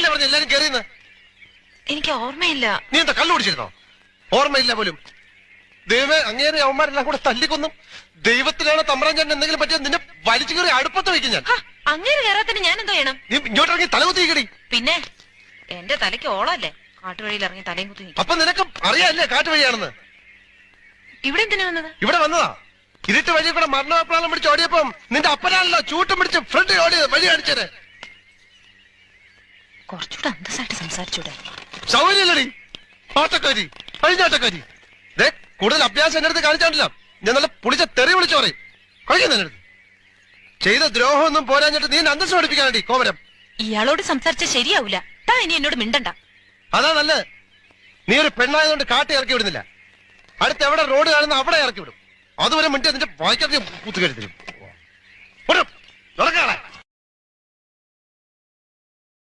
നീയല്ലേ പറഞ്ഞു എല്ലാരും കയറിയെന്ന്? എനിക്ക് ഓർമ്മയില്ല. നീ എന്താ കള്ളു കുടിച്ചിരുന്നോ? ഓർമ്മയില്ല പോലും. ദൈവമേ, അങ്ങേരെ അവന്മാരെല്ലാം കൂടെ തല്ലിക്കൊന്നും. ദൈവത്തിനാണ് തമ്പ്രാൻ ചേട്ടൻ എന്തെങ്കിലും പറ്റിയ നിന്നെ വലിച്ചു കയറി അടുപ്പത്ത് വയ്ക്കും ഞാൻ. അങ്ങേര് കയറാത്തിന് ഞാൻ എന്തോ ചെയ്യണം? നീ ഇങ്ങോട്ടിറങ്ങി തലകുത്തിക്കടി. പിന്നെ എന്റെ തലയ്ക്ക് ഓളല്ലേ കാട്ടുവഴിയിൽ ഇറങ്ങി തലയും കുത്തി. അപ്പൊ നിനക്ക് അറിയാല്ലേ കാട്ടുവഴിയാണെന്ന്? ഇവിടെ എന്തിനാ വന്നത്? ഇവിടെ വന്നതാ. ഇരുട്ട് വഴി കൂടെ മരണപ്രാളം പിടിച്ച് ഓടിയപ്പം നിന്റെ അപ്പനാണല്ലോ ചൂട്ടും പിടിച്ച് ഫ്രണ്ട് ഓടിയത്. വഴി കാണിച്ചത്. കുറച്ചുകൂടെ അന്തസ്സായിട്ട് സംസാരിച്ചൂടെ? സൗകര്യല്ലടി. ആട്ടക്കാരി, കഴിഞ്ഞാട്ടക്കാരി. കൂടുതൽ അഭ്യാസം എന്റെ അടുത്ത് കാണിച്ചാണ്ടല്ലോ ഞാൻ നല്ല പുളിച്ച തെറി വിളിച്ചു പറയും. കഴിക്കുന്ന എന്റെ അടുത്ത് ചെയ്ത ദ്രോഹമൊന്നും പോരാഞ്ഞിട്ട് നീ അന്തസ് പഠിപ്പിക്കാനടി കോമരം. ഇയാളോട് സംസാരിച്ച ശരിയാവൂല. താ ഇനി എന്നോട് മിണ്ടണ്ട. അതാ നല്ലത്. നീ ഒരു പെണ്ണായതുകൊണ്ട് കാട്ടി ഇറക്കി വിടുന്നില്ല. അടുത്ത് എവിടെ റോഡ് കാണുന്ന അവിടെ ഇറക്കി വിടും. അതുവരെ മിണ്ടി അതിന്റെ വായിക്കാതെ കുത്തുകഴിഞ്ഞു.